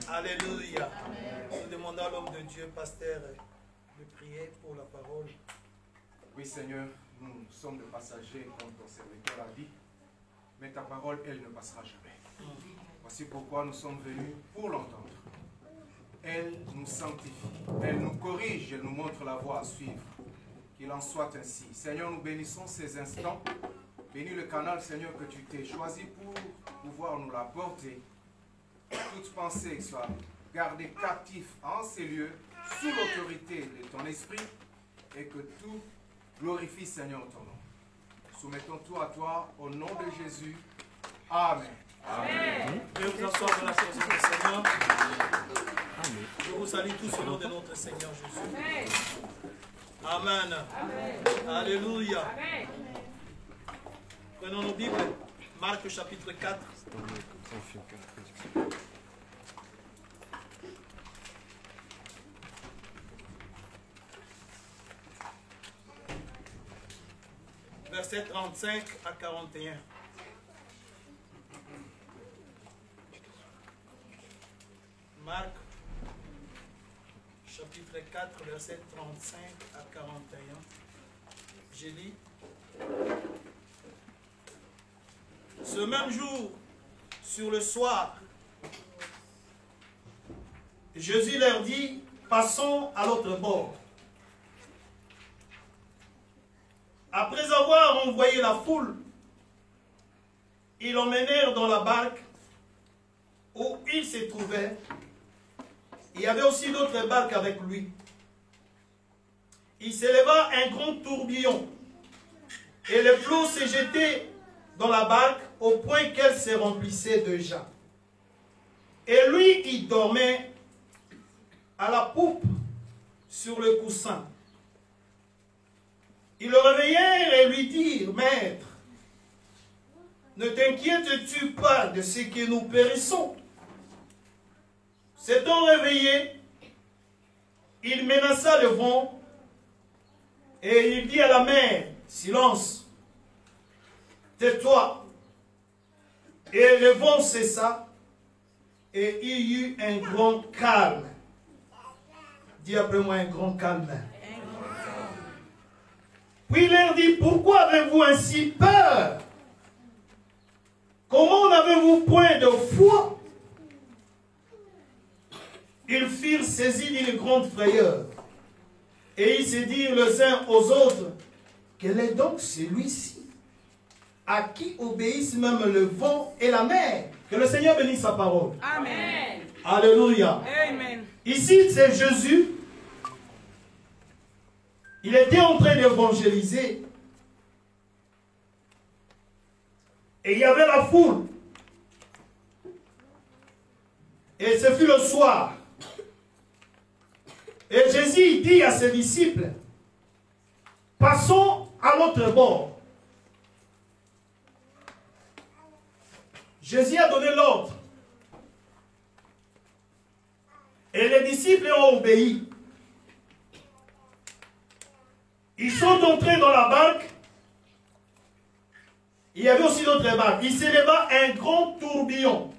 Alléluia. Nous demandons à l'homme de Dieu, pasteur, de prier pour la parole. Oui, Seigneur, nous sommes des passagers, comme ton serviteur l'a dit, mais ta parole, elle ne passera jamais. Voici pourquoi nous sommes venus pour l'entendre. Elle nous sanctifie, elle nous corrige, elle nous montre la voie à suivre. Qu'il en soit ainsi. Seigneur, nous bénissons ces instants. Bénis le canal, Seigneur, que tu t'es choisi pour pouvoir nous l'apporter. Toute pensée soit gardée captive en ces lieux, sous l'autorité de ton esprit, et que tout glorifie, Seigneur, ton nom. Soumettons tout à toi, au nom de Jésus. Amen. Amen. Je vais vous asseoir dans la présence du Seigneur. Je vous salue tous au nom de notre Seigneur Jésus. Amen. Amen. Alléluia. Amen. Prenons nos Bibles. Marc chapitre 4. Verset 35 à 41. Marc chapitre 4, verset 35 à 41. Je lis. Ce même jour, sur le soir, Jésus leur dit, passons à l'autre bord. Après avoir envoyé la foule, ils l'emmenèrent dans la barque où il se trouvait. Il y avait aussi d'autres barques avec lui. Il s'éleva un grand tourbillon et le flot s'est jeté dans la barque au point qu'elle se remplissait de gens. Et lui, il dormait à la poupe sur le coussin. Ils le réveillèrent et lui dirent, Maître, ne t'inquiètes-tu pas de ce que nous périssons? S'étant réveillé, il menaça le vent et il dit à la mer, silence, tais-toi. Et le vent cessa et il y eut un grand calme. Dis après moi un grand calme. Puis il leur dit, pourquoi avez-vous ainsi peur? Comment n'avez-vous point de foi? Ils furent saisis d'une grande frayeur. Et ils se dirent les uns aux autres, quel est donc celui-ci, à qui obéissent même le vent et la mer? Que le Seigneur bénisse sa parole. Amen. Alléluia. Amen. Ici, c'est Jésus. Il était en train d'évangéliser. Et il y avait la foule. Et ce fut le soir. Et Jésus dit à ses disciples, passons à l'autre bord. Jésus a donné l'ordre. Et les disciples ont obéi. Ils sont entrés dans la barque. Il y avait aussi d'autres barques. Il s'éleva un grand tourbillon.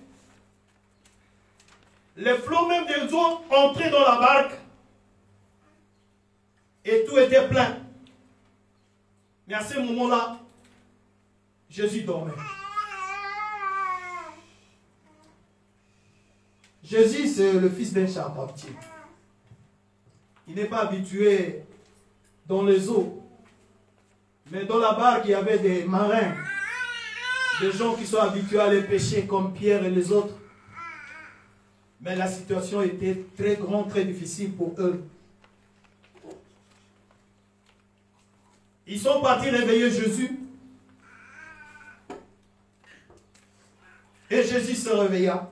Les flots même des eaux entraient dans la barque. Et tout était plein. Mais à ce moment-là, Jésus dormait. Jésus, c'est le fils d'un charpentier. Il n'est pas habitué dans les eaux. Mais dans la barque, il y avait des marins. Des gens qui sont habitués à les pêcher comme Pierre et les autres. Mais la situation était très grande, très difficile pour eux. Ils sont partis réveiller Jésus. Et Jésus se réveilla.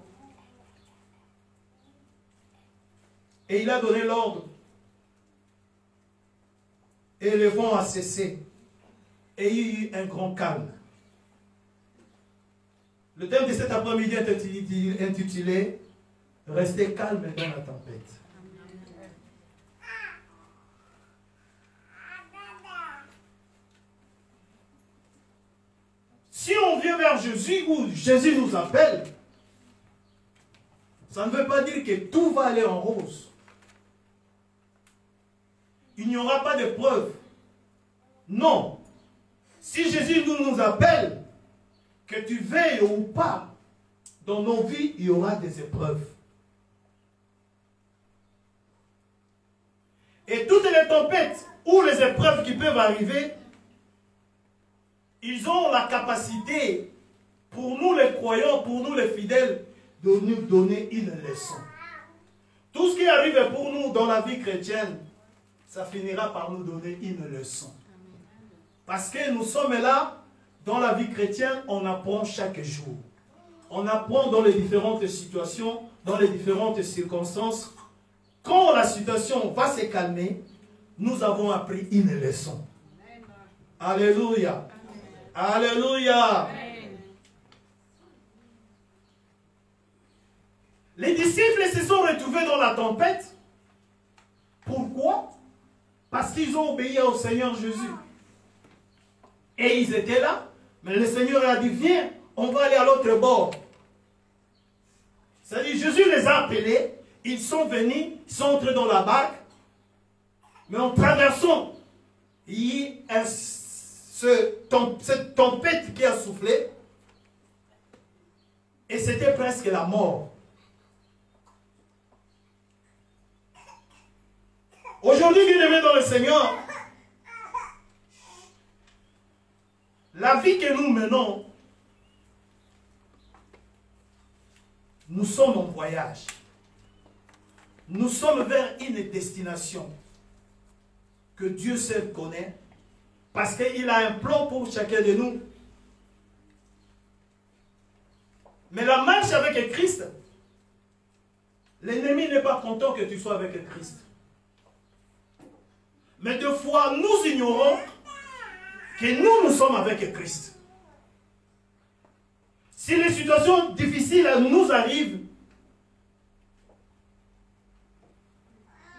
Et il a donné l'ordre. Et le vent a cessé. Et il y a eu un grand calme. Le thème de cet après-midi est intitulé « Restez calme dans la tempête ». Si on vient vers Jésus, ou Jésus nous appelle, Ça ne veut pas dire que tout va aller en rose. Il n'y aura pas de preuves. Non. Si Jésus nous appelle, que tu veilles ou pas, dans nos vies, il y aura des épreuves. Et toutes les tempêtes ou les épreuves qui peuvent arriver, ils ont la capacité, pour nous les croyants, pour nous les fidèles, de nous donner une leçon. Tout ce qui arrive pour nous dans la vie chrétienne, ça finira par nous donner une leçon. Parce que nous sommes là, dans la vie chrétienne, on apprend chaque jour. On apprend dans les différentes situations, dans les différentes circonstances. Quand la situation va se calmer, nous avons appris une leçon. Alléluia. Alléluia. Les disciples se sont retrouvés dans la tempête. Pourquoi? Parce qu'ils ont obéi au Seigneur Jésus. Et ils étaient là. Mais le Seigneur a dit, viens, on va aller à l'autre bord. C'est-à-dire, Jésus les a appelés. Ils sont venus, ils sont entrés dans la barque. Mais en traversant, il y a cette tempête qui a soufflé. Et c'était presque la mort. Aujourd'hui, bien-aimés dans le Seigneur, la vie que nous menons, nous sommes en voyage. Nous sommes vers une destination que Dieu seul connaît, parce qu'il a un plan pour chacun de nous. Mais la marche avec Christ, l'ennemi n'est pas content que tu sois avec Christ. Mais des fois, nous ignorons que nous sommes avec Christ. Si les situations difficiles nous arrivent,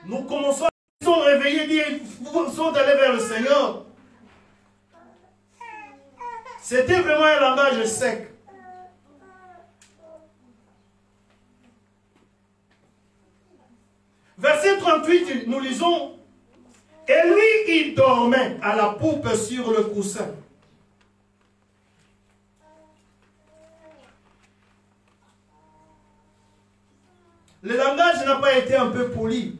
nous commençons à nous réveiller, dire, nous sommes allés vers le Seigneur. C'était vraiment un langage sec. Verset 38, nous lisons, et lui, il dormait à la poupe sur le coussin. Le langage n'a pas été un peu poli.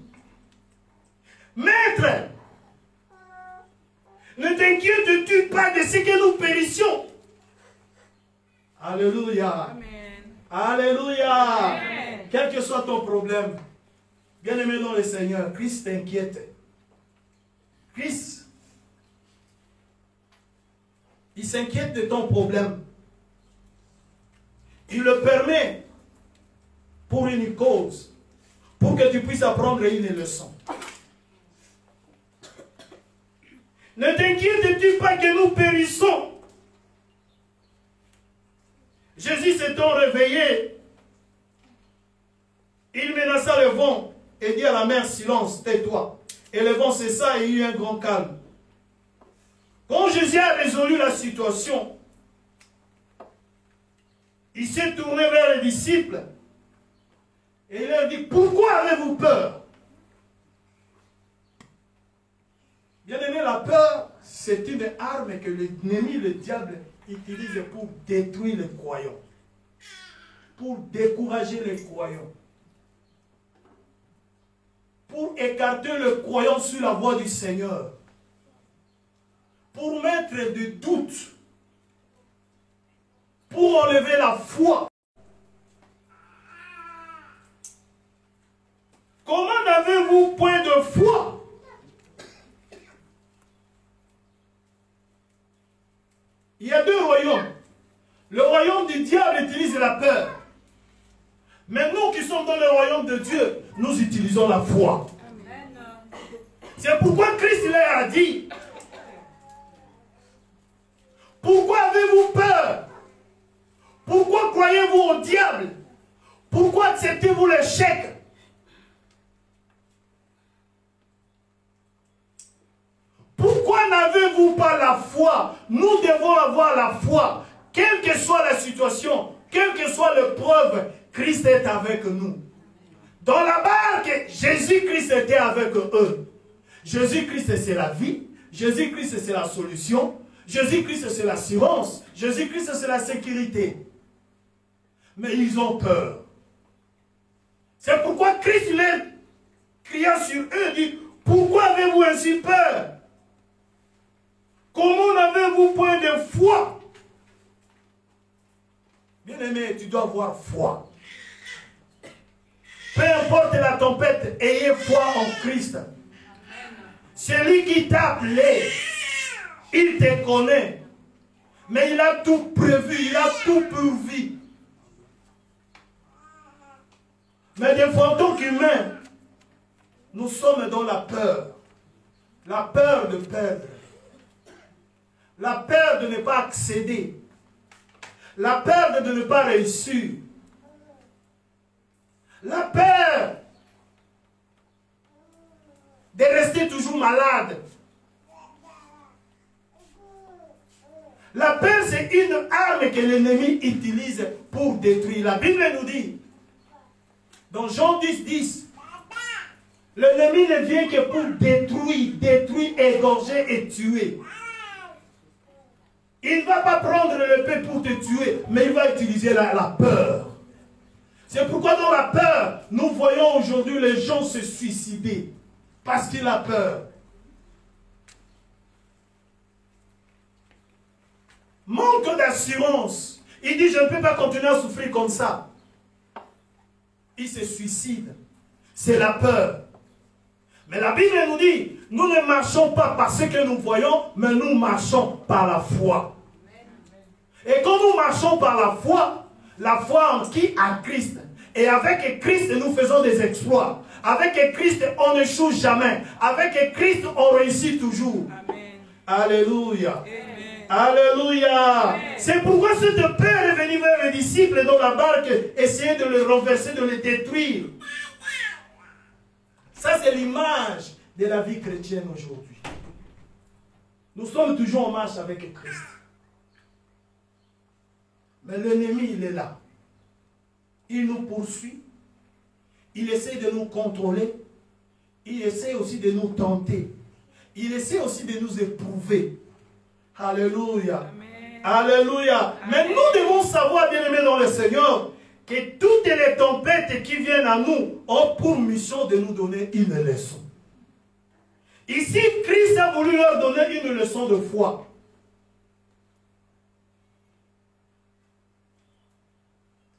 Maître, ne t'inquiètes-tu pas de ce que nous périssions? Alléluia. Amen. Alléluia. Amen. Quel que soit ton problème, bien-aimé dans le Seigneur, Christ t'inquiète. Christ, il s'inquiète de ton problème. Il le permet pour une cause, pour que tu puisses apprendre une leçon. Ne t'inquiètes-tu pas que nous périssons? Jésus s'étant réveillé, il menaça le vent et dit à la mer, silence, tais-toi. Et le vent cessa et il y eut un grand calme. Quand Jésus a résolu la situation, il s'est tourné vers les disciples et il leur dit, pourquoi avez-vous peur? Bien-aimé, la peur, c'est une arme que l'ennemi, le diable, utilise pour détruire les croyants, pour décourager les croyants, pour écarter le croyant sur la voie du Seigneur, pour mettre des doutes, pour enlever la foi. Comment n'avez-vous point de foi? Il y a deux royaumes. Le royaume du diable utilise la peur. Mais nous qui sommes dans le royaume de Dieu, nous utilisons la foi. C'est pourquoi Christ leur a dit, pourquoi avez-vous peur? Pourquoi croyez-vous au diable? Pourquoi acceptez-vous l'échec? Pourquoi n'avez-vous pas la foi? Nous devons avoir la foi, quelle que soit la situation, quelle que soit l'épreuve, Christ est avec nous. Dans la barque, Jésus-Christ était avec eux. Jésus-Christ, c'est la vie. Jésus-Christ, c'est la solution. Jésus-Christ, c'est l'assurance. Jésus-Christ, c'est la sécurité. Mais ils ont peur. C'est pourquoi Christ, il est criant sur eux, dit, pourquoi avez-vous ainsi peur? Comment n'avez-vous point de foi? Bien-aimé, tu dois avoir foi. Peu importe la tempête, ayez foi en Christ. Celui qui t'a appelé, il te connaît. Mais il a tout prévu, il a tout pourvu. Mais des fois, en tant qu'humains, nous sommes dans la peur. La peur de perdre. La peur de ne pas accéder. La peur de ne pas réussir. La peur de rester toujours malade. La peur, c'est une arme que l'ennemi utilise pour détruire. La Bible nous dit, dans Jean 10, 10, l'ennemi ne vient que pour détruire, égorger et tuer. Il ne va pas prendre l'épée pour te tuer, mais il va utiliser la peur. C'est pourquoi dans la peur, nous voyons aujourd'hui les gens se suicider. Parce qu'il a peur. Manque d'assurance. Il dit, je ne peux pas continuer à souffrir comme ça. Il se suicide. C'est la peur. Mais la Bible nous dit, nous ne marchons pas par ce que nous voyons, mais nous marchons par la foi. Et quand nous marchons par la foi en qui? En Christ. Et avec Christ, nous faisons des exploits. Avec Christ, on n'échoue jamais. Avec Christ, on réussit toujours. Amen. Alléluia. Amen. Alléluia. C'est pourquoi cette peur est venue vers les disciples dans la barque, essayer de le renverser, de le détruire. Ça, c'est l'image de la vie chrétienne aujourd'hui. Nous sommes toujours en marche avec Christ. Mais l'ennemi, il est là. Il nous poursuit. Il essaie de nous contrôler. Il essaie aussi de nous tenter. Il essaie aussi de nous éprouver. Alléluia. Amen. Alléluia. Amen. Mais nous devons savoir, bien-aimés dans le Seigneur, que toutes les tempêtes qui viennent à nous ont pour mission de nous donner une leçon. Ici, Christ a voulu leur donner une leçon de foi.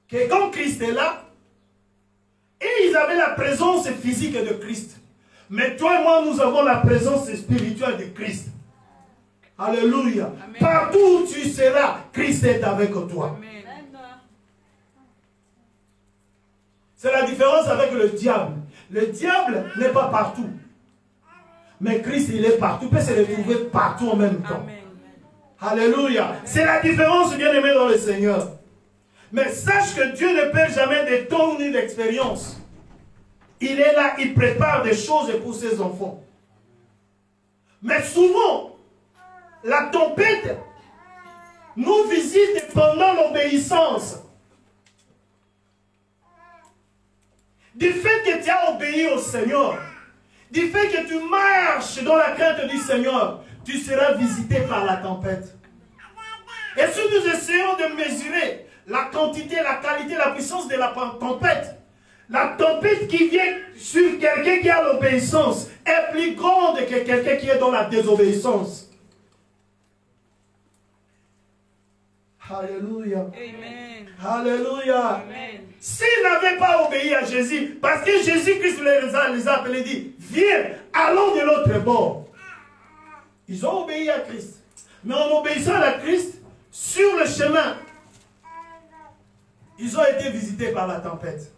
Que quand Christ est là, et ils avaient la présence physique de Christ. Mais toi et moi, nous avons la présence spirituelle de Christ. Alléluia. Amen. Partout où tu seras, Christ est avec toi. C'est la différence avec le diable. Le diable n'est pas partout. Mais Christ, il est partout. Il peut se retrouver partout en même temps. Amen. Alléluia. C'est la différence, bien-aimé dans le Seigneur. Mais sache que Dieu ne perd jamais de temps ni d'expérience. Il est là, il prépare des choses pour ses enfants. Mais souvent, la tempête nous visite pendant l'obéissance. Du fait que tu as obéi au Seigneur, du fait que tu marches dans la crainte du Seigneur, tu seras visité par la tempête. Et si nous essayons de mesurer la quantité, la qualité, la puissance de la tempête qui vient sur quelqu'un qui a l'obéissance est plus grande que quelqu'un qui est dans la désobéissance. Alléluia. Amen. Alléluia. Amen. S'ils n'avaient pas obéi à Jésus, parce que Jésus-Christ les a appelés et dit, viens, allons de l'autre bord. Ils ont obéi à Christ. Mais en obéissant à Christ, sur le chemin, ils ont été visités par la tempête.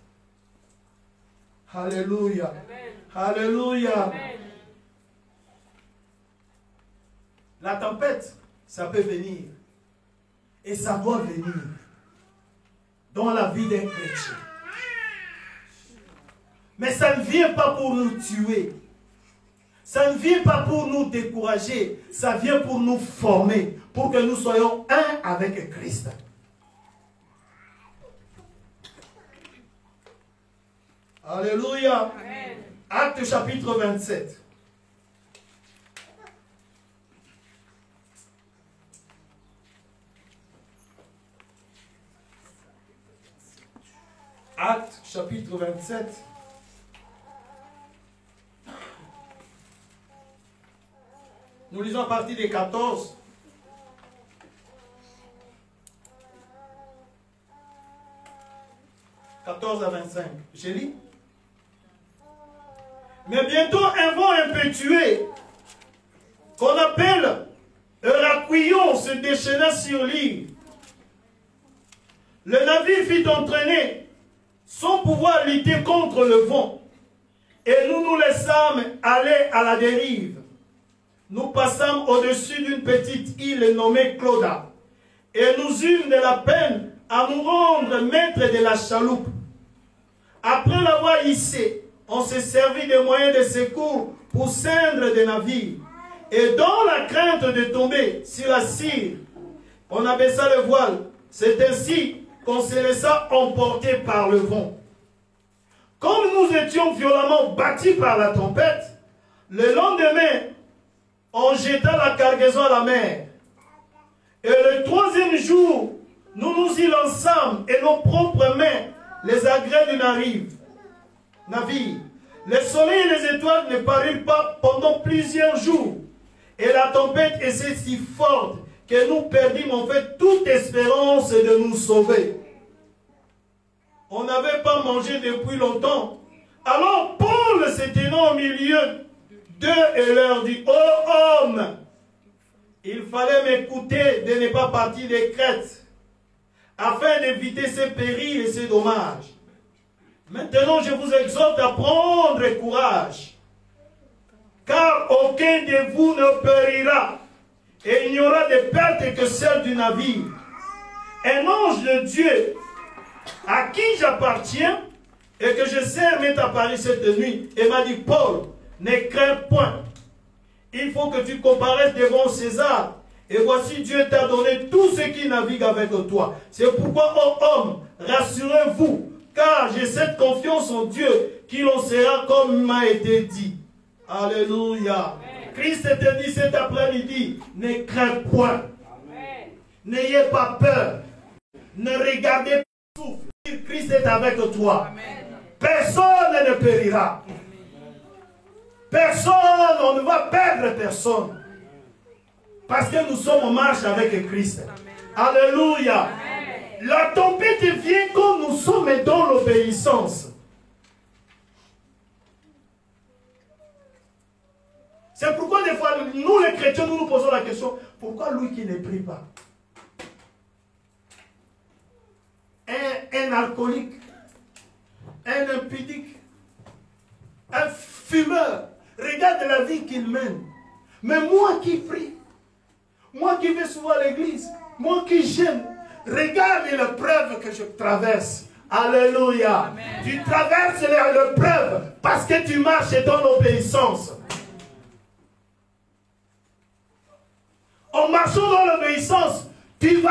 Alléluia. Amen. Alléluia. Amen. La tempête, ça peut venir. Et ça doit venir dans la vie d'un chrétien. Mais ça ne vient pas pour nous tuer. Ça ne vient pas pour nous décourager. Ça vient pour nous former. Pour que nous soyons un avec Christ. Alléluia. Amen. Acte chapitre 27. Acte chapitre 27. Nous lisons à partir des 14. « 14 à 25. J'ai lu. Mais bientôt un vent impétueux, qu'on appelle Raquillon, se déchaîna sur l'île. Le navire fit entraîner sans pouvoir lutter contre le vent. Et nous nous laissâmes aller à la dérive. Nous passâmes au-dessus d'une petite île nommée Clauda. Et nous eûmes de la peine à nous rendre maîtres de la chaloupe. Après l'avoir hissée, on s'est servi des moyens de secours pour ceindre des navires. Et dans la crainte de tomber sur la cire, on abaissa le voile. C'est ainsi qu'on se laissa emporter par le vent. Comme nous étions violemment battus par la tempête, le lendemain, on jeta la cargaison à la mer. Et le troisième jour, nous nous y lançâmes et nos propres mains les agrès du navire. Le soleil et les étoiles ne parurent pas pendant plusieurs jours. Et la tempête était si forte que nous perdîmes en fait toute espérance de nous sauver. On n'avait pas mangé depuis longtemps. Alors Paul se tenant au milieu d'eux et leur dit: ô homme, il fallait m'écouter de ne pas partir de Crète, afin d'éviter ces périls et ces dommages. Maintenant, je vous exhorte à prendre courage, car aucun de vous ne périra, et il n'y aura de perte que celle du navire. Un ange de Dieu, à qui j'appartiens, et que je sers, m'est apparu cette nuit, et m'a dit: Paul, ne crains point. Il faut que tu comparaisses devant César. Et voici, Dieu t'a donné tout ce qui navigue avec toi. C'est pourquoi, ô homme, rassurez-vous, car j'ai cette confiance en Dieu, qu'il en sera comme il m'a été dit. Alléluia. Christ te dit cet après-midi: ne crains point. N'ayez pas peur. Ne regardez pas souffrir. Christ est avec toi. Amen. Personne ne périra. Personne, on ne va perdre personne. Parce que nous sommes en marche avec Christ. Amen. Alléluia. Amen. La tempête vient quand nous sommes dans l'obéissance. C'est pourquoi des fois, nous les chrétiens, nous nous posons la question: pourquoi lui qui ne prie pas? Un alcoolique, un impudique, un fumeur, regarde la vie qu'il mène. Mais moi qui prie, moi qui vais souvent à l'église, moi qui j'aime, regarde l'épreuve que je traverse. Alléluia. Amen. Tu traverses l'épreuve parce que tu marches dans l'obéissance. En marchant dans l'obéissance, tu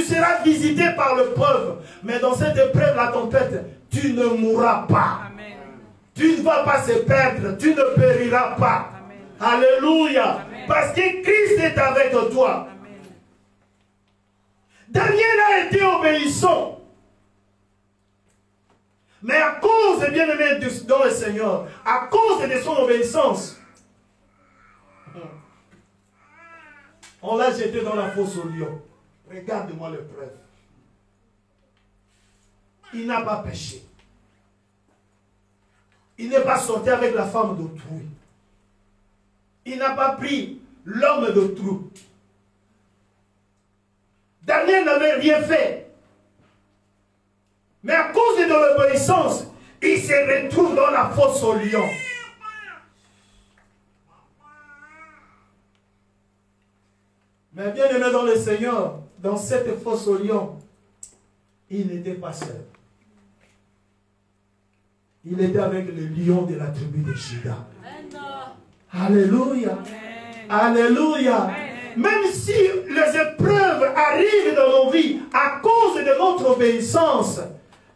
seras visité par l'épreuve. Mais dans cette épreuve, la tempête, tu ne mourras pas. Amen. Tu ne vas pas se perdre. Tu ne périras pas. Amen. Alléluia. Amen. Parce que Christ est avec toi. Amen. Daniel a été obéissant. Mais à cause, bien aimé, dans le Seigneur, à cause de son obéissance, on l'a jeté dans la fosse au lion. Regarde-moi l'épreuve. Il n'a pas péché. Il n'est pas sorti avec la femme d'autrui. Il n'a pas pris l'homme d'autrui. Daniel n'avait rien fait. Mais à cause de l'obéissance, il se retrouve dans la fosse au lion. Mais bien aimé dans le Seigneur, dans cette fosse au lion, il n'était pas seul. Il était avec le lion de la tribu de Juda. Alléluia. Alléluia. Même si les épreuves arrivent dans nos vies à cause de notre obéissance,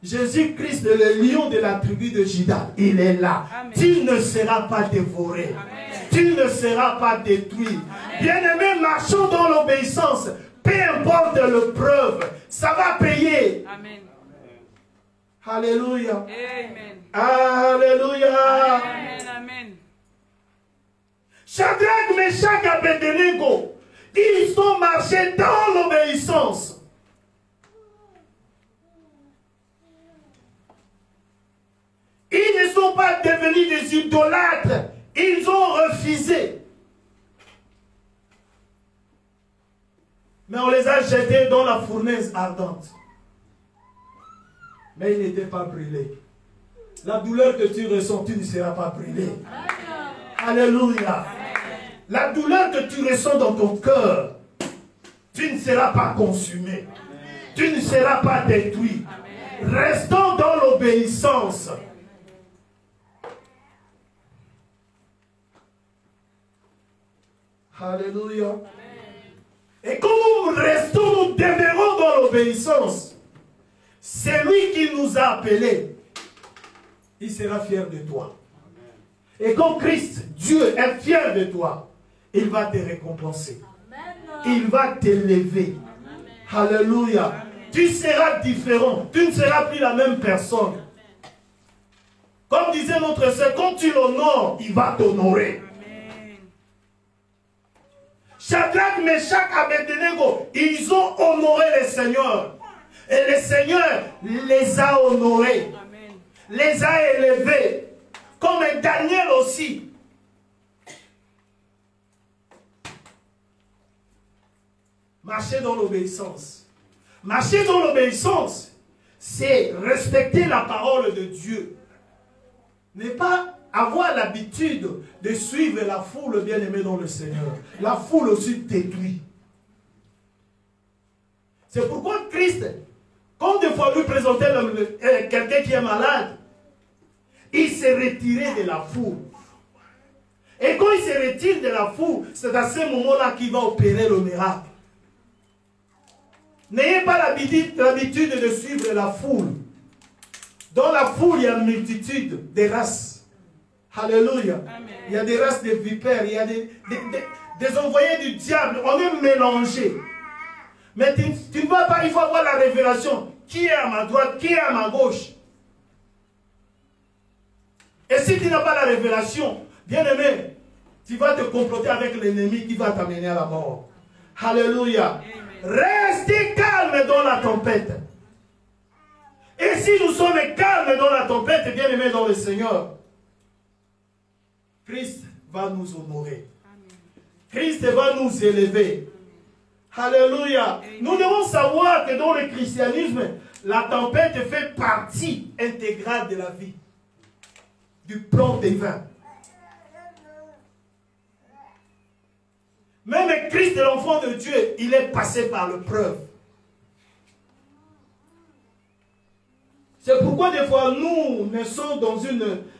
Jésus-Christ, le lion de la tribu de Juda, il est là. Amen. Tu ne seras pas dévoré. Amen. Tu ne seras pas détruit. Bien-aimés, marchons dans l'obéissance. Peu importe l'épreuve, ça va payer. Amen. Alléluia. Amen. Alléluia. Amen. Amen. Shadrach, Meshach et Abednego, ils ont marché dans l'obéissance. Ils ne sont pas devenus des idolâtres. Ils ont refusé. Mais on les a jetés dans la fournaise ardente. Mais ils n'étaient pas brûlés. La douleur que tu ressens, tu ne seras pas brûlé. Alléluia. La douleur que tu ressens dans ton cœur, tu ne seras pas consumé. Tu ne seras pas détruit. Restons dans l'obéissance. Alléluia. Et comme nous restons, nous demeurons dans l'obéissance, c'est lui qui nous a appelés. Il sera fier de toi. Et comme Christ, Dieu est fier de toi, il va te récompenser. Il va t'élever. Alléluia. Tu seras différent. Tu ne seras plus la même personne. Comme disait notre sœur, quand tu l'honores, il va t'honorer. Shadrach, Meshach, Abednego, ils ont honoré le Seigneur. Et le Seigneur les a honorés. Amen. Les a élevés. Comme Daniel aussi. Marcher dans l'obéissance. Marcher dans l'obéissance, c'est respecter la parole de Dieu. Ne pas avoir l'habitude de suivre la foule bien-aimée dans le Seigneur. La foule aussi détruit. C'est pourquoi Christ, quand des fois lui présentait quelqu'un qui est malade, il s'est retiré de la foule. Et quand il se retire de la foule, c'est à ce moment-là qu'il va opérer le miracle. N'ayez pas l'habitude de suivre la foule. Dans la foule, il y a une multitude de races. Alléluia. Amen. Il y a des races de vipères, il y a des envoyés du diable. On est mélangés. Mais tu ne vas pas, il faut avoir la révélation. Qui est à ma droite, qui est à ma gauche. Et si tu n'as pas la révélation, bien aimé, tu vas te comploter avec l'ennemi qui va t'amener à la mort. Alléluia. Restez calme dans la tempête. Et si nous sommes calmes dans la tempête, bien aimés dans le Seigneur, Christ va nous honorer. Christ va nous élever. Alléluia. Nous devons savoir que dans le christianisme, la tempête fait partie intégrale de la vie. Du plan divin. Même Christ, l'enfant de Dieu, il est passé par l'épreuve. C'est pourquoi des fois nous naissons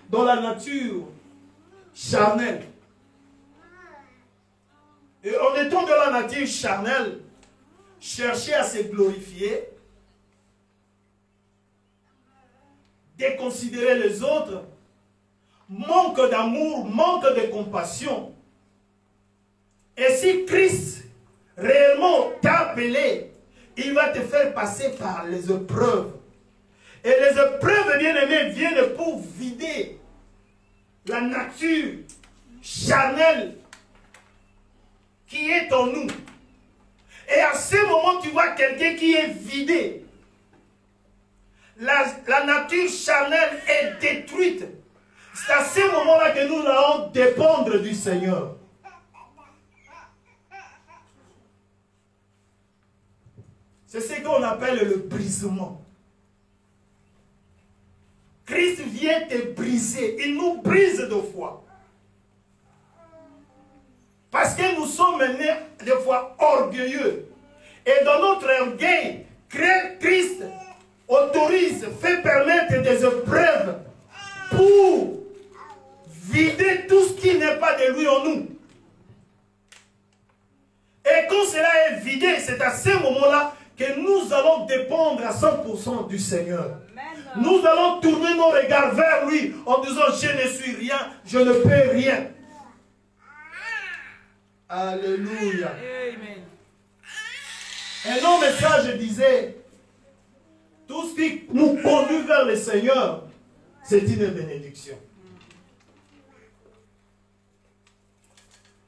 dans la nature charnelle. Et en étant dans la nature charnelle, chercher à se glorifier, déconsidérer les autres, manque d'amour, manque de compassion. Et si Christ réellement t'a appelé, il va te faire passer par les épreuves. Et les épreuves, bien-aimés, viennent pour vider la nature charnelle qui est en nous. Et à ce moment, tu vois quelqu'un qui est vidé. La nature charnelle est détruite. C'est à ce moment-là que nous allons dépendre du Seigneur. C'est ce qu'on appelle le brisement. Christ vient te briser. Il nous brise deux fois. Parce que nous sommes nés des fois orgueilleux. Et dans notre orgueil, Christ autorise, fait permettre des épreuves pour vider tout ce qui n'est pas de lui en nous. Et quand cela est vidé, c'est à ce moment-là que nous allons dépendre à 100% du Seigneur. Nous allons tourner nos regards vers lui en disant, je ne suis rien, je ne peux rien. Alléluia. Amen. Et nos messages disaient, tout ce qui nous conduit vers le Seigneur, c'est une bénédiction.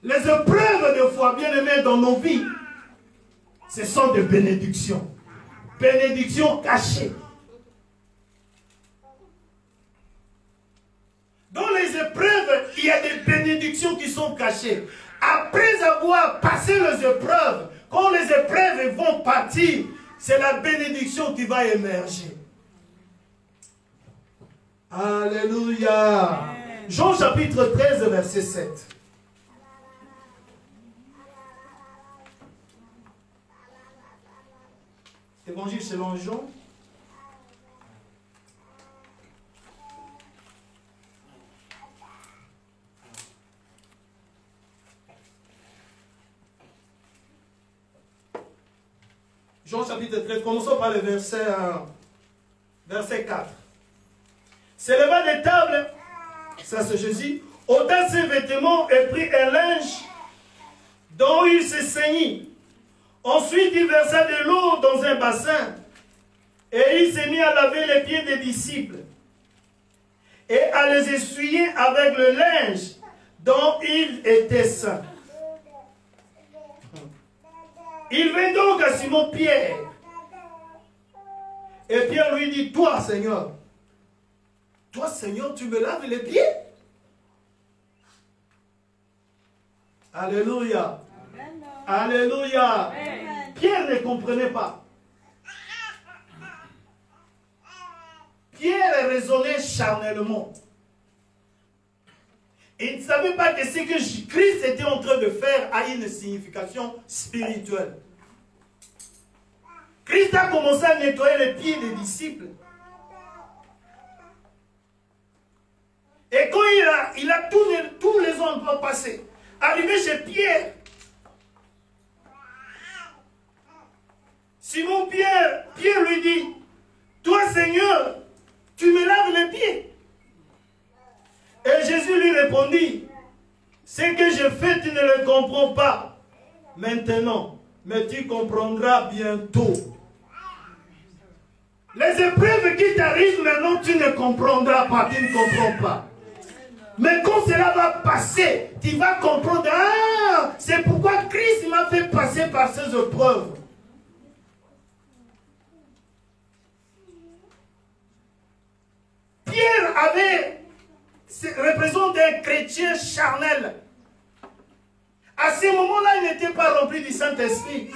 Les épreuves de foi, bien-aimés, dans nos vies, ce sont des bénédictions. Bénédictions cachées. Dans les épreuves, il y a des bénédictions qui sont cachées. Après avoir passé les épreuves, quand les épreuves vont partir, c'est la bénédiction qui va émerger. Alléluia. Amen. Jean chapitre 13, verset 7. Évangile selon Jean. Jean chapitre 13, commençons par le verset 4. S'éleva des tables, ça c'est Jésus, ôta ses vêtements et prit un linge dont il se saignit. Ensuite, il versa de l'eau dans un bassin et il s'est mis à laver les pieds des disciples et à les essuyer avec le linge dont il était saint. Il vint donc à Simon Pierre et Pierre lui dit, toi Seigneur, tu me laves les pieds? Alléluia. Amen. Alléluia. Amen. Pierre ne comprenait pas. Pierre raisonnait charnellement. Il ne savait pas que ce que Christ était en train de faire a une signification spirituelle. Christ a commencé à nettoyer les pieds des disciples. Et quand il a tous les endroits passés, arrivé chez Pierre, Simon Pierre lui dit, toi Seigneur, tu me laves les pieds. Et Jésus lui répondit, ce que je fais, tu ne le comprends pas maintenant, mais tu comprendras bientôt. Les épreuves qui t'arrivent maintenant, tu ne comprendras pas, tu ne comprends pas. Mais quand cela va passer, tu vas comprendre, ah, c'est pourquoi Christ m'a fait passer par ces épreuves. Pierre représente un chrétien charnel. À ce moment-là, il n'était pas rempli du Saint-Esprit.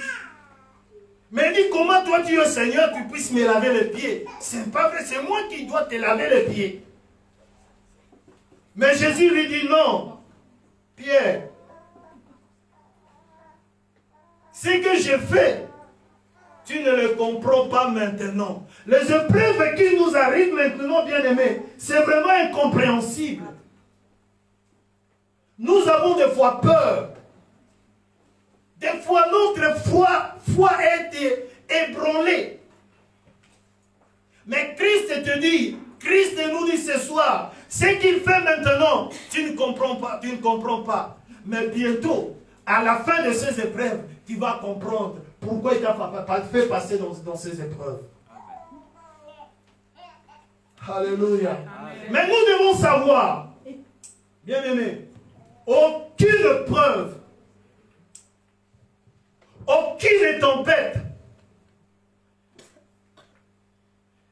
Mais il dit, comment toi tu es Seigneur, tu puisses me laver les pieds? C'est pas vrai, c'est moi qui dois te laver les pieds. Mais Jésus lui dit, non, Pierre, ce que j'ai fait, tu ne le comprends pas maintenant. Les épreuves qui nous arrivent maintenant, bien-aimés, c'est vraiment incompréhensible. Nous avons des fois peur. Des fois, notre foi est ébranlée. Mais Christ te dit, Christ nous dit ce soir, ce qu'il fait maintenant, tu ne comprends pas, tu ne comprends pas. Mais bientôt, à la fin de ces épreuves, tu vas comprendre pourquoi il t'a fait passer dans ces épreuves. Alléluia. Amen. Mais nous devons savoir, bien-aimés, aucune preuve, aucune tempête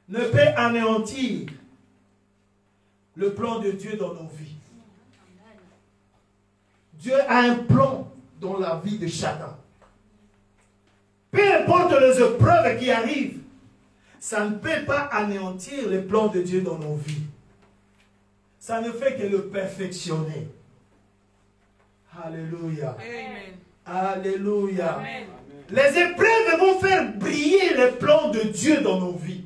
ne peut anéantir le plan de Dieu dans nos vies. Dieu a un plan dans la vie de chacun. Peu importe les épreuves qui arrivent, ça ne peut pas anéantir le plan de Dieu dans nos vies. Ça ne fait que le perfectionner. Alléluia. Amen. Alléluia. Amen. Les épreuves vont faire briller le plan de Dieu dans nos vies.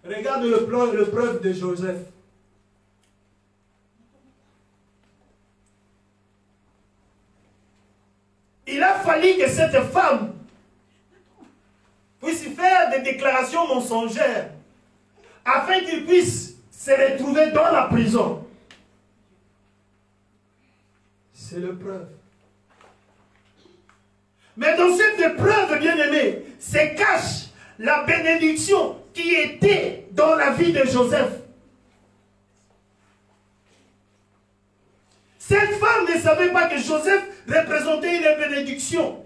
Regarde l'épreuve de Joseph. Il a fallu cette femme puisse faire des déclarations mensongères afin qu'il puisse se retrouver dans la prison. C'est l'épreuve. Mais dans cette épreuve, bien-aimé, se cache la bénédiction qui était dans la vie de Joseph. Cette femme ne savait pas que Joseph représentait une bénédiction.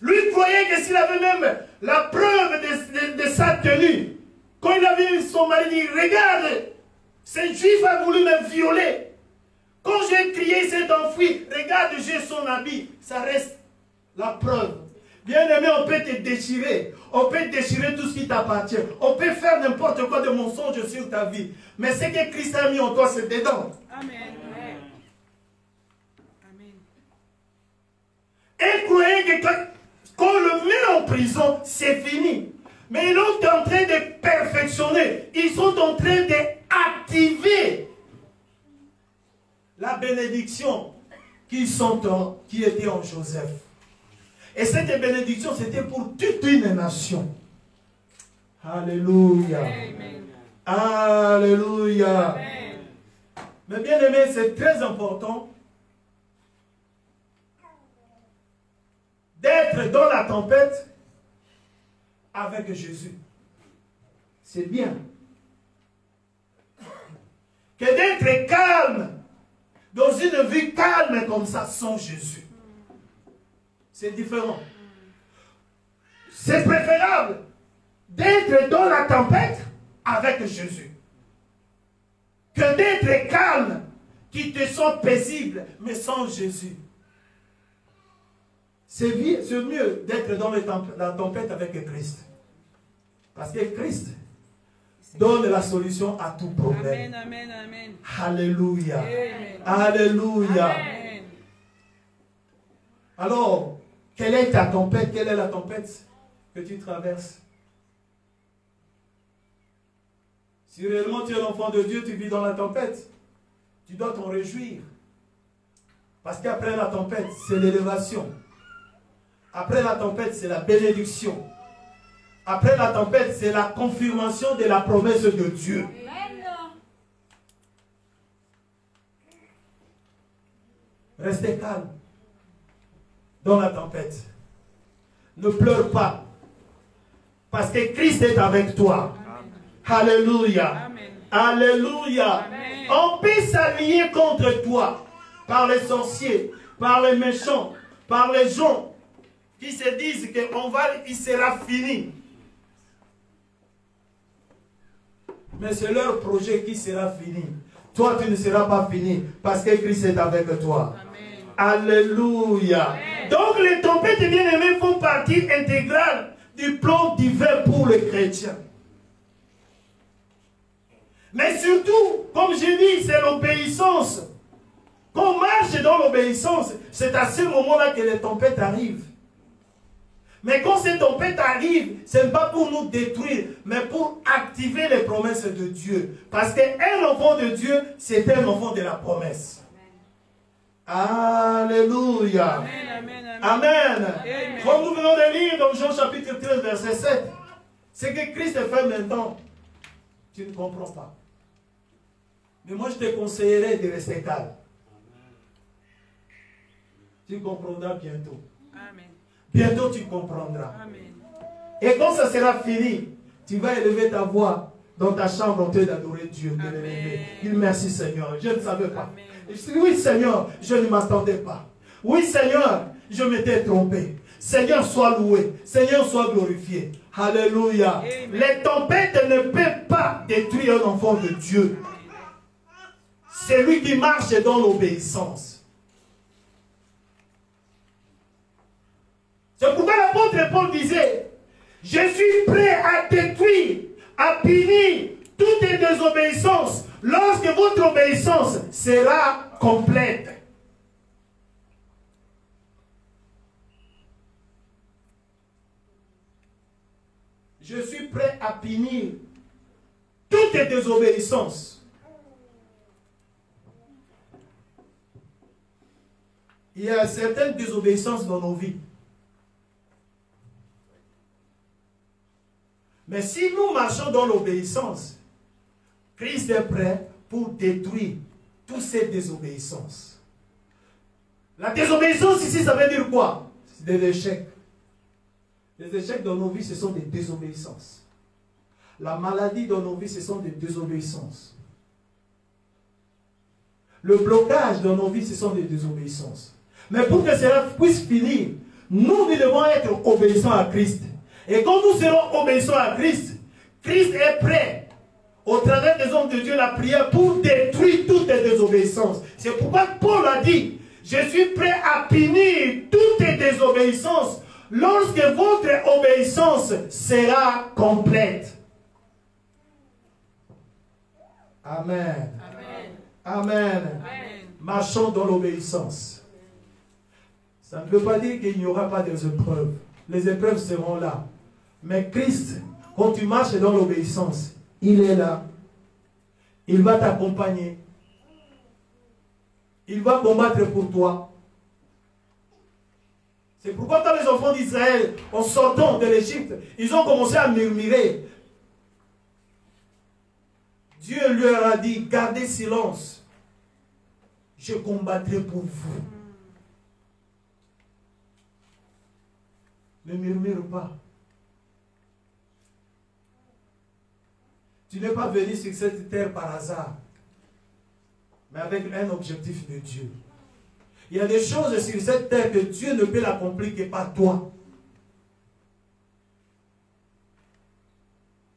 Lui croyait que s'il avait même la preuve de sa tenue, quand il a vu son mari dire, regarde, ce juif a voulu me violer. Quand j'ai crié, il s'est enfui. Regarde, j'ai son habit. Ça reste la preuve. Bien-aimé, on peut te déchirer. On peut déchirer tout ce qui t'appartient. On peut faire n'importe quoi de mensonge sur ta vie. Mais ce que Christ a mis en toi, c'est dedans. Amen. Amen. Elle croyait que quand on le met en prison, c'est fini. Mais ils sont en train de perfectionner. Ils sont en train d'activer la bénédiction qui était en Joseph. Et cette bénédiction, c'était pour toute une nation. Alléluia. Amen. Alléluia. Amen. Mais bien aimé, c'est très important d'être dans la tempête avec Jésus. C'est bien. Que d'être calme dans une vie calme comme ça, sans Jésus. C'est différent. C'est préférable d'être dans la tempête avec Jésus que d'être calme, qui te sent paisible, mais sans Jésus. C'est mieux d'être dans la tempête avec Christ. Parce que Christ donne la solution à tout problème. Amen, amen, amen. Alléluia. Amen. Alléluia. Amen. Alors, quelle est ta tempête? Quelle est la tempête que tu traverses? Si réellement tu es l'enfant de Dieu, tu vis dans la tempête, tu dois t'en réjouir. Parce qu'après la tempête, c'est l'élévation. Après la tempête, c'est la bénédiction. Après la tempête, c'est la confirmation de la promesse de Dieu. Restez calme dans la tempête. Ne pleure pas. Parce que Christ est avec toi. Amen. Alléluia. Amen. Alléluia. Amen. On peut s'allier contre toi par les sorciers, par les méchants, par les gens qui se disent qu'il sera fini. Mais c'est leur projet qui sera fini. Toi, tu ne seras pas fini parce que Christ est avec toi. Amen. Alléluia. Amen. Donc, les tempêtes, bien-aimés, font partie intégrale du plan divin pour les chrétiens. Mais surtout, comme j'ai dit, c'est l'obéissance. Quand on marche dans l'obéissance, c'est à ce moment-là que les tempêtes arrivent. Mais quand ces tempêtes arrivent, ce n'est pas pour nous détruire, mais pour activer les promesses de Dieu. Parce qu'un enfant de Dieu, c'est un enfant de la promesse. Amen. Alléluia. Amen, amen, amen. Amen. Amen. Comme nous venons de lire dans Jean chapitre 13, verset 7, ce que Christ fait maintenant, tu ne comprends pas. Mais moi, je te conseillerais de rester calme. Tu comprendras bientôt. Amen. Bientôt tu comprendras. Amen. Et quand ça sera fini, tu vas élever ta voix dans ta chambre en train d'adorer Dieu. Dis merci Seigneur, je ne savais pas. Oui Seigneur, je ne m'attendais pas. Oui Seigneur, je m'étais trompé. Seigneur, sois loué. Seigneur, sois glorifié. Alléluia. Amen. Les tempêtes ne peuvent pas détruire un enfant de Dieu. C'est lui qui marche dans l'obéissance. C'est pourquoi l'apôtre Paul disait, je suis prêt à détruire, à punir toute désobéissance lorsque votre obéissance sera complète. Je suis prêt à punir toute désobéissance il y a certaines désobéissances dans nos vies. Mais si nous marchons dans l'obéissance, Christ est prêt pour détruire toutes ces désobéissances. La désobéissance ici, ça veut dire quoi? C'est des échecs. Les échecs dans nos vies, ce sont des désobéissances. La maladie dans nos vies, ce sont des désobéissances. Le blocage dans nos vies, ce sont des désobéissances. Mais pour que cela puisse finir, nous devons être obéissants à Christ. Et quand nous serons obéissants à Christ, Christ est prêt, au travers des hommes de Dieu, la prière pour détruire toutes les désobéissances. C'est pourquoi Paul a dit, je suis prêt à punir toutes les désobéissances lorsque votre obéissance sera complète. Amen. Amen. Amen. Amen. Marchons dans l'obéissance. Ça ne veut pas dire qu'il n'y aura pas des épreuves. Les épreuves seront là. Mais Christ, quand tu marches dans l'obéissance, il est là. Il va t'accompagner. Il va combattre pour toi. C'est pourquoi quand les enfants d'Israël, en sortant de l'Égypte, ils ont commencé à murmurer. Dieu leur a dit, gardez silence. Je combattrai pour vous. Ne murmure pas. Tu n'es pas venu sur cette terre par hasard, mais avec un objectif de Dieu. Il y a des choses sur cette terre que Dieu ne peut l'accomplir que par toi.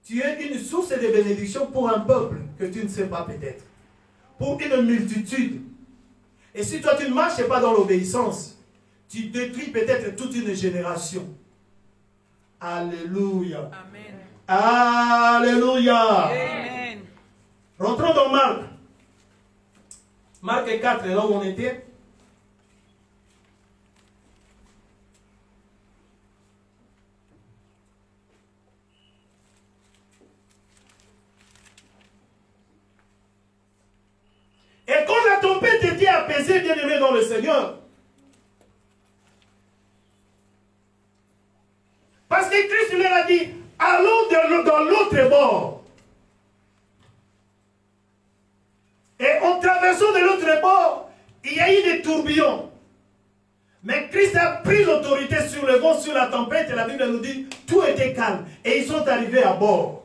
Tu es une source de bénédiction pour un peuple que tu ne sais pas peut-être. Pour une multitude. Et si toi tu ne marches pas dans l'obéissance, tu détruis peut-être toute une génération. Alléluia. Amen. Alléluia. Amen. Rentrons dans Marc. Marc 4, là où on était. Et quand la tempête était apaisée, bien-aimé dans le Seigneur, parce que Christ leur a dit, allons dans l'autre bord. Et en traversant de l'autre bord, il y a eu des tourbillons. Mais Christ a pris l'autorité sur le vent, sur la tempête, et la Bible nous dit, tout était calme. Et ils sont arrivés à bord.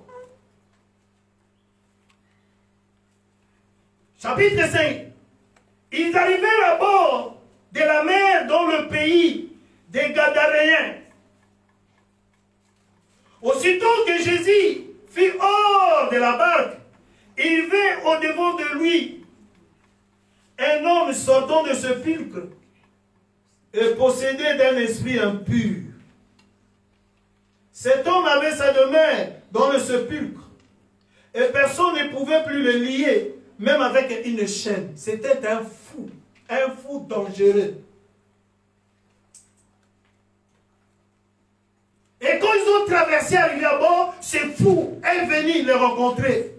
Chapitre 5. Ils arrivèrent à bord de la mer dans le pays des Gadaréens. Aussitôt que Jésus fut hors de la barque, il vint au-devant de lui un homme sortant de sépulcre et possédé d'un esprit impur. Cet homme avait sa demeure dans le sépulcre et personne ne pouvait plus le lier, même avec une chaîne. C'était un fou dangereux. Et quand ils ont traversé, arrivé à bord, ce fou est venu les rencontrer.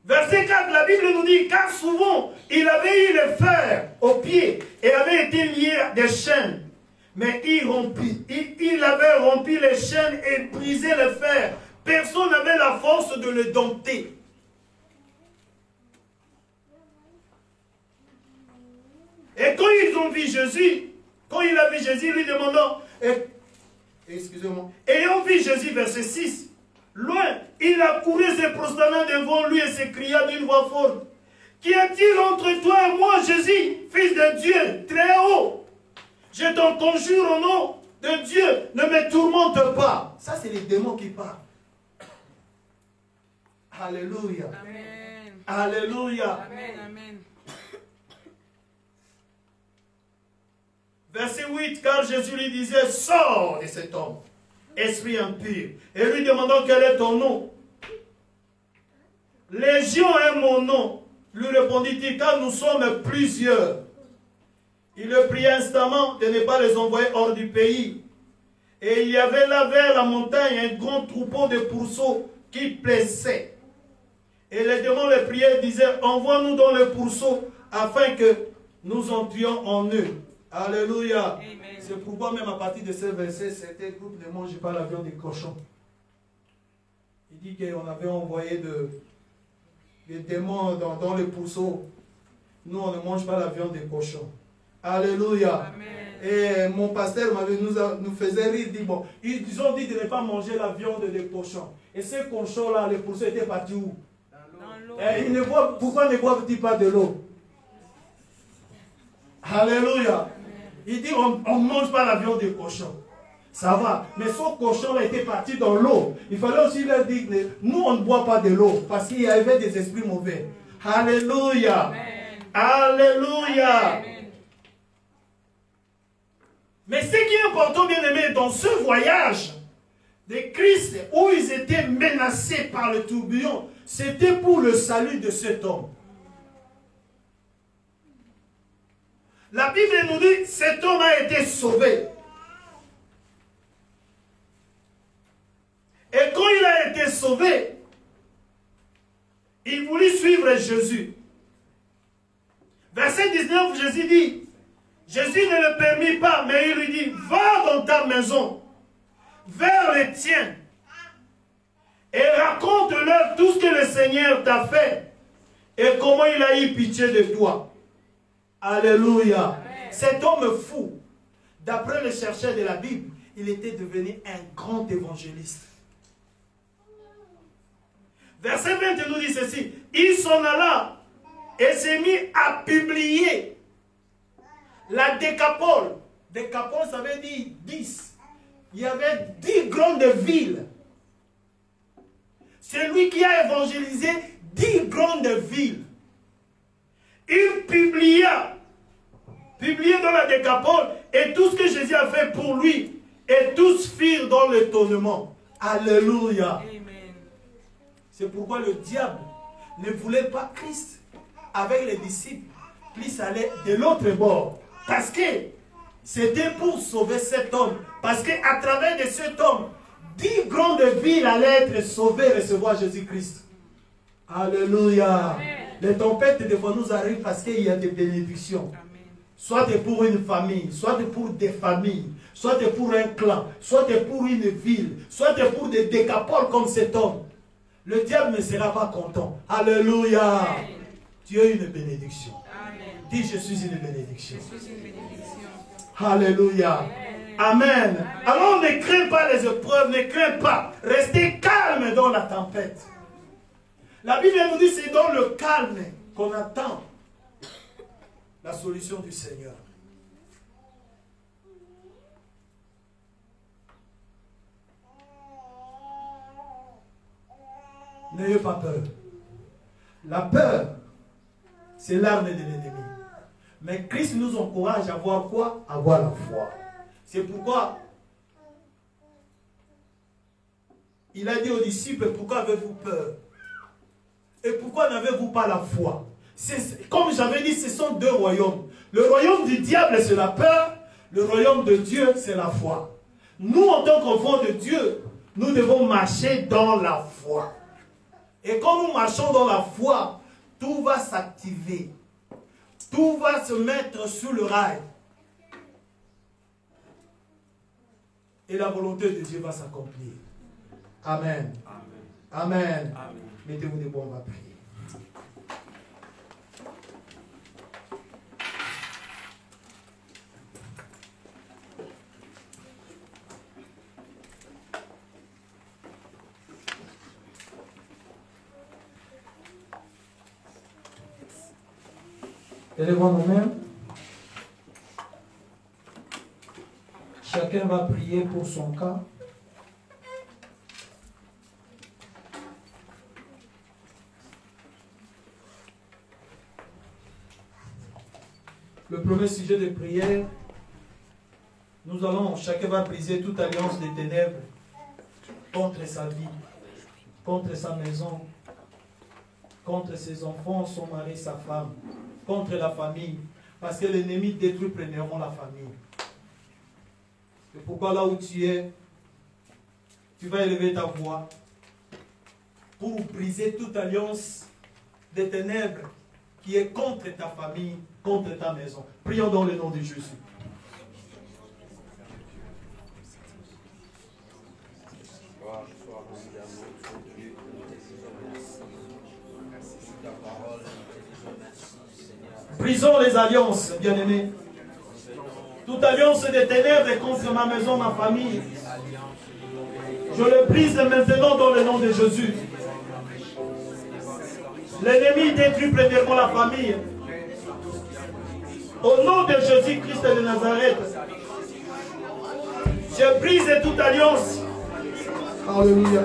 Verset 4, la Bible nous dit, car souvent, il avait eu le fer aux pieds et avait été lié à des chaînes. Mais il avait rompu les chaînes et brisé le fer. Personne n'avait la force de le dompter. Et quand ils ont vu Jésus, quand il a vu Jésus, lui demandant, excusez-moi, ayant vu Jésus, verset 6, loin, il a couru se prosternant devant lui et s'écria d'une voix forte, qu'y a-t-il entre toi et moi, Jésus, fils de Dieu, très haut? Je t'en conjure au nom de Dieu, ne me tourmente pas. Ça, c'est les démons qui parlent. Alléluia. Amen. Alléluia. Amen. Amen. Verset 8, car Jésus lui disait, sors de cet homme, esprit impur, et lui demandant quel est ton nom. Légion est mon nom, lui répondit-il, car nous sommes plusieurs. Il le pria instamment de ne pas les envoyer hors du pays. Et il y avait là vers la montagne un grand troupeau de pourceaux qui paissaient. Et les démons le priaient, disaient, envoie-nous dans le pourceau afin que nous entrions en eux. Alléluia. C'est pourquoi même à partir de ce verset, certains groupes ne mangent pas la viande des cochons. Il dit qu'on avait envoyé des démons dans les pourceaux. Nous, on ne mange pas la viande des cochons. Alléluia. Amen. Et mon pasteur nous faisait rire. Dit, bon, ils ont dit de ne pas manger la viande des cochons. Et ces cochons-là, les pourceaux étaient partis où? Dans l'eau. Et pourquoi ne boivent-ils pas de l'eau? Alléluia. Il dit on ne mange pas la viande des cochons. Ça va. Mais ce cochon-là était parti dans l'eau. Il fallait aussi leur dire, nous on ne boit pas de l'eau. Parce qu'il y avait des esprits mauvais. Alléluia. Amen. Alléluia. Amen. Mais ce qui est important, bien aimé, dans ce voyage de Christ, où ils étaient menacés par le tourbillon, c'était pour le salut de cet homme. La Bible nous dit, cet homme a été sauvé. Et quand il a été sauvé, il voulut suivre Jésus. Verset 19, Jésus dit, Jésus ne le permit pas, mais il lui dit, va dans ta maison, vers les tiens, et raconte-leur tout ce que le Seigneur t'a fait, et comment il a eu pitié de toi. Alléluia. Amen. Cet homme fou, d'après le chercheur de la Bible, il était devenu un grand évangéliste. Verset 20 nous dit ceci, il s'en alla et s'est mis à publier la décapole. Décapole, ça veut dire 10. Il y avait 10 grandes villes. C'est lui qui a évangélisé 10 grandes villes. Il publia dans la décapole, et tout ce que Jésus a fait pour lui, et tous firent dans l'étonnement. Alléluia. C'est pourquoi le diable ne voulait pas Christ avec les disciples puisse aller de l'autre bord. Parce que c'était pour sauver cet homme. Parce qu'à travers de cet homme, 10 grandes villes allaient être sauvées, recevoir Jésus-Christ. Alléluia. Amen. Les tempêtes, des fois, nous arrivent parce qu'il y a des bénédictions. Amen. Soit pour une famille, soit pour des familles, soit pour un clan, soit pour une ville, soit pour des décapoles comme cet homme. Le diable ne sera pas content. Alléluia. Amen. Tu es une bénédiction. Amen. Dis, je suis une bénédiction. Je suis une bénédiction. Alléluia. Amen. Amen. Alors ne crains pas les épreuves, ne crains pas. Restez calme dans la tempête. La Bible nous dit que c'est dans le calme qu'on attend la solution du Seigneur. N'ayez pas peur. La peur, c'est l'arme de l'ennemi. Mais Christ nous encourage à avoir quoi? Avoir la foi. C'est pourquoi il a dit aux disciples, pourquoi avez-vous peur? Et pourquoi n'avez-vous pas la foi? Comme j'avais dit, ce sont deux royaumes. Le royaume du diable, c'est la peur. Le royaume de Dieu, c'est la foi. Nous, en tant qu'enfants de Dieu, nous devons marcher dans la foi. Et quand nous marchons dans la foi, tout va s'activer. Tout va se mettre sur le rail. Et la volonté de Dieu va s'accomplir. Amen. Amen. Amen. Amen. Mettez-vous debout, on va prier. Élevons nos mains. Chacun va prier pour son cas. Le premier sujet de prière, chacun va briser toute alliance des ténèbres contre sa vie, contre sa maison, contre ses enfants, son mari, sa femme, contre la famille, parce que l'ennemi détruit premièrement la famille. C'est pourquoi là où tu es, tu vas élever ta voix pour briser toute alliance des ténèbres qui est contre ta famille, contre ta maison. Prions dans le nom de Jésus. Brisons les alliances, bien-aimés. Toute alliance des ténèbres contre ma maison, ma famille. Je le brise maintenant dans le nom de Jésus. L'ennemi détruit premièrement la famille. Au nom de Jésus-Christ de Nazareth, je brise toute alliance. Alléluia.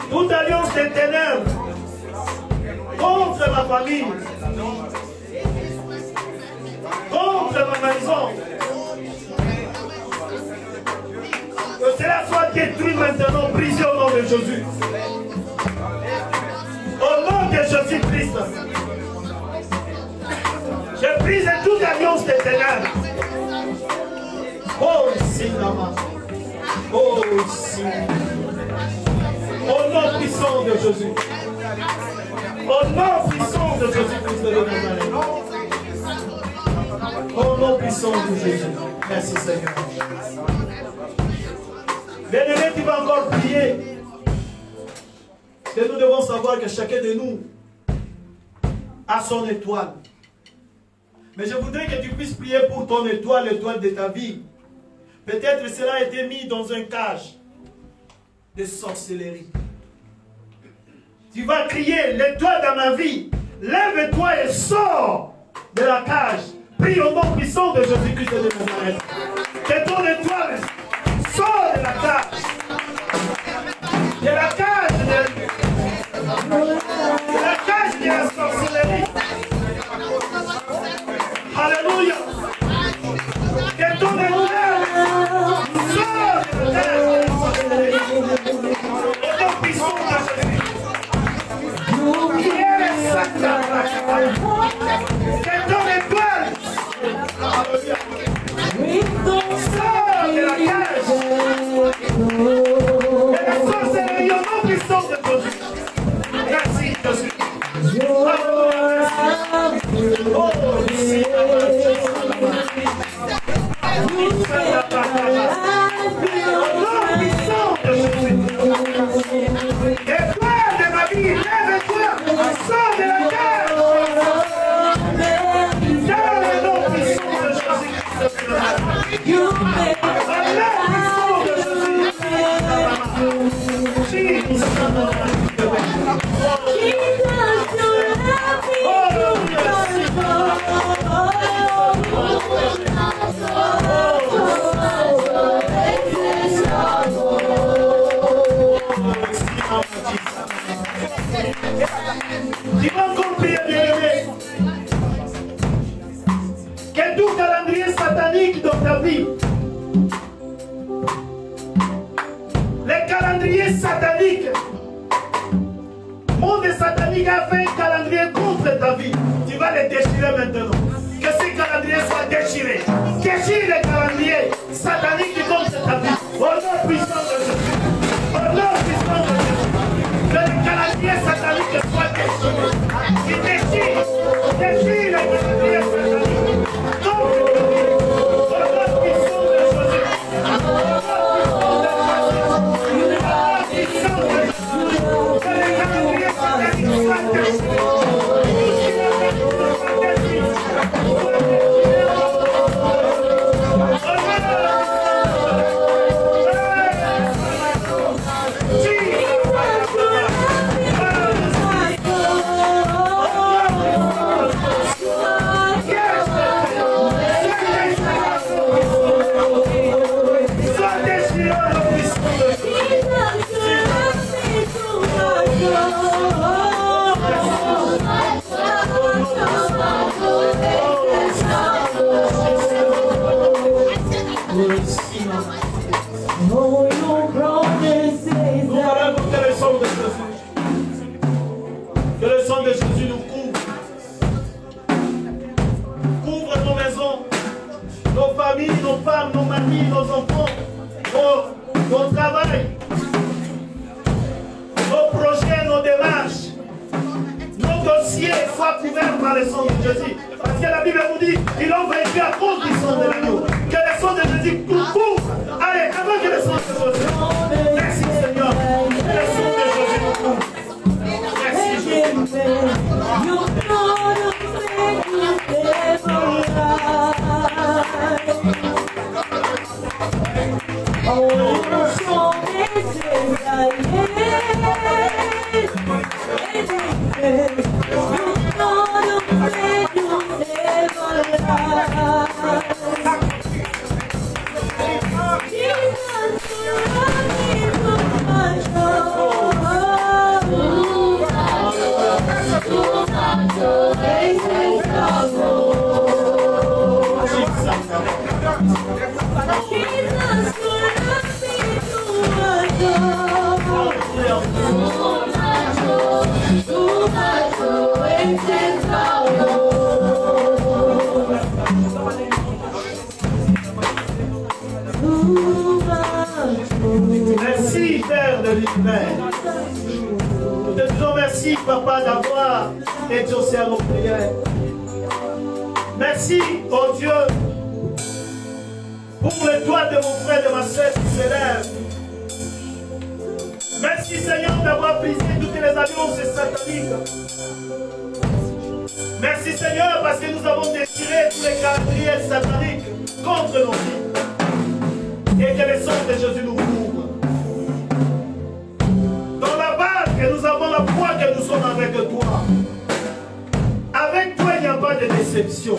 Toute alliance des ténèbres contre ma famille, contre ma maison. Que cela soit détruit maintenant, brisé au nom de Jésus. Au nom de Jésus-Christ, je brise toute alliance des ténèbres. Oh, Sinama. Oh, Sinama. Au nom puissant de Jésus. Au nom puissant de Jésus-Christ de Nazareth. Au nom puissant de Jésus. Merci Seigneur. Bien-aimé, tu vas encore prier. Et nous devons savoir que chacun de nous a son étoile. Mais je voudrais que tu puisses prier pour ton étoile, l'étoile de ta vie. Peut-être cela a été mis dans un cage de sorcellerie. Tu vas crier, l'étoile dans ma vie, lève-toi et sors de la cage. Prie au nom puissant de Jésus-Christ de Nazareth. Que ton étoile sort de la cage. De la cage de la sorcellerie. Alléluia. Que ton étoile sort de la cage. Au nom puissant de Jésus. Que ton étoile sort de la cage. Et la sorcellerie au nom puissant de Jésus. Merci Jésus. Dans ta vie, les calendriers sataniques, monde satanique a fait un calendrier contre ta vie. Tu vas les déchirer maintenant. Que ces calendriers soient déchirés. Déchire les calendriers sataniques contre ta vie. Au nom puissant de Jésus. Au nom puissant de Jésus. Que les calendriers sataniques soient déchirés. Il déchire les calendriers sataniques. Que le sang de Jésus nous couvre. Couvre nos maisons, nos familles, nos femmes, nos maris, nos enfants, nos travail, nos projets, nos démarches. Jésus. Parce que la Bible nous dit, ils l'ont vaincu à cause du sang de l'agneau. Que le sang de Jésus couvre. Allez, avant que le sang de Jésus. Merci Seigneur. Que le sang de Jésus nous couvre. Merci Jésus. Merci Père de l'univers. Nous te disons merci Papa d'avoir exaucé à nos prières. Merci oh Dieu pour le doigt de mon frère et de ma soeur qui s'élève. Merci Seigneur d'avoir brisé toutes les alliances sataniques. Merci Seigneur parce que nous avons déchiré tous les calendriers sataniques contre nos vies. Et que le sang de Jésus nous couvre. Dans la barque, nous avons la foi que nous sommes avec toi. Avec toi, il n'y a pas de déception.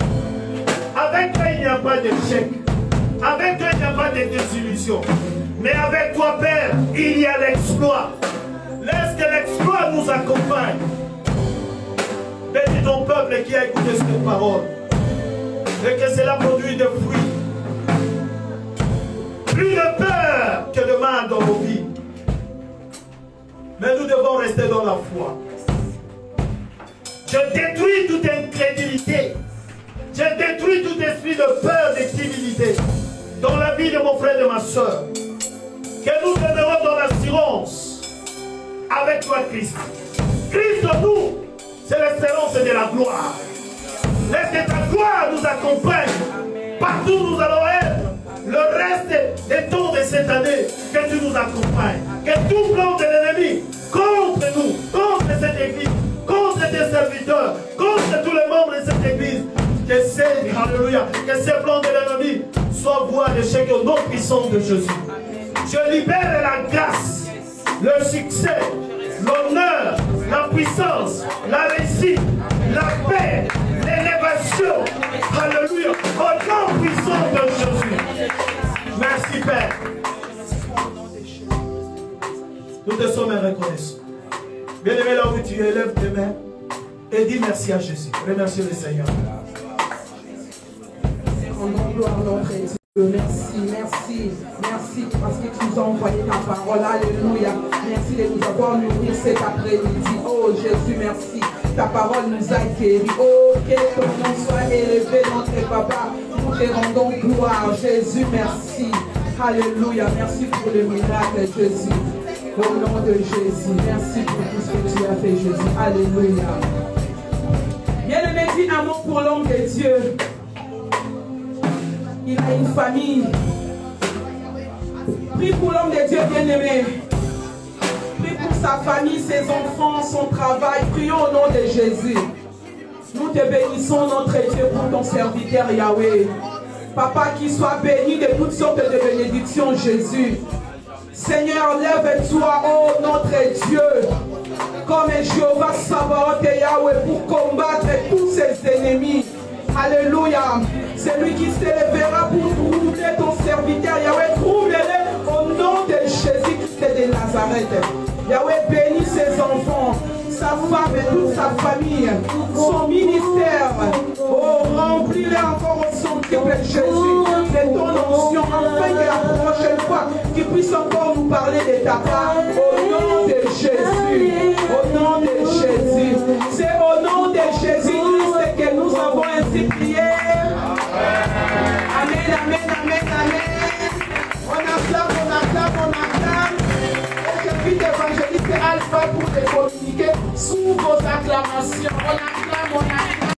Avec toi, il n'y a pas d'échec. Avec toi, il n'y a pas de désillusion. Mais avec toi, Père, il y a l'exploit. Laisse que l'exploit nous accompagne. Bénis ton peuple qui a écouté cette parole. Et que cela produise des fruits. Plus de peur que de mal dans nos vies. Mais nous devons rester dans la foi. Je détruis toute incrédulité. Je détruis tout esprit de peur, de timidité dans la vie de mon frère et de ma soeur. Que nous demeurons dans l'assurance avec toi, Christ. Christ en nous, c'est l'espérance de la gloire. Laisse que ta gloire nous accompagne. Partout où nous allons être. Le reste des temps de cette année, que tu nous accompagnes. Que tout plan de l'ennemi contre nous, contre cette église, contre tes serviteurs, contre tous les membres de cette église, que ces, alléluia, que ces plans de l'ennemi soient voix d'échec au nom puissant de Jésus. Je libère la grâce, le succès, l'honneur, la puissance, la réussite, la paix, l'élévation. Alléluia. Au nom puissant de Jésus. Merci Père. Nous te sommes reconnaissants. Bien-aimé, là où tu es, lève tes mains et dis merci à Jésus. Remercie le Seigneur. Rendons gloire à notre Dieu. Merci, merci, merci parce que tu nous as envoyé ta parole. Alléluia. Merci de nous avoir nourris cet après-midi. Oh Jésus, merci. Ta parole nous a guéris. Oh, que ton nom soit élevé, notre Papa. Nous te rendons gloire. Jésus, merci. Alléluia. Merci pour le miracle, Jésus. Au nom de Jésus. Merci pour tout ce que tu as fait, Jésus. Alléluia. Bien-aimé, dis un mot pour l'homme de Dieu. Il a une famille. Prie pour l'homme de Dieu bien-aimé. Prie pour sa famille, ses enfants, son travail. Prions au nom de Jésus. Nous te bénissons, notre Dieu, pour ton serviteur Yahweh. Papa, qu'il soit béni de toutes sortes de bénédictions, Jésus. Seigneur, lève-toi, oh notre Dieu, comme Jéhovah Sabaoth et Yahweh, pour combattre tous ses ennemis. Alléluia. C'est lui qui s'élèvera pour troubler ton serviteur. Yahweh, trouble-le au nom de Jésus-Christ de Nazareth. Yahweh, bénis ses enfants, sa femme et toute sa famille, son ministère. Oh, remplis-le encore au centuple Jésus de ton onction, afin que la prochaine fois, qu'il puisse encore nous parler de ta part. Au nom de Jésus. Au nom de Jésus. C'est au nom de Jésus-Christ que nous avons ainsi prié. Amen, amen, amen, amen. On acclame, on acclame, on acclame. Et je prie l'évangéliste Alpha pour te communiquer sous vos acclamations.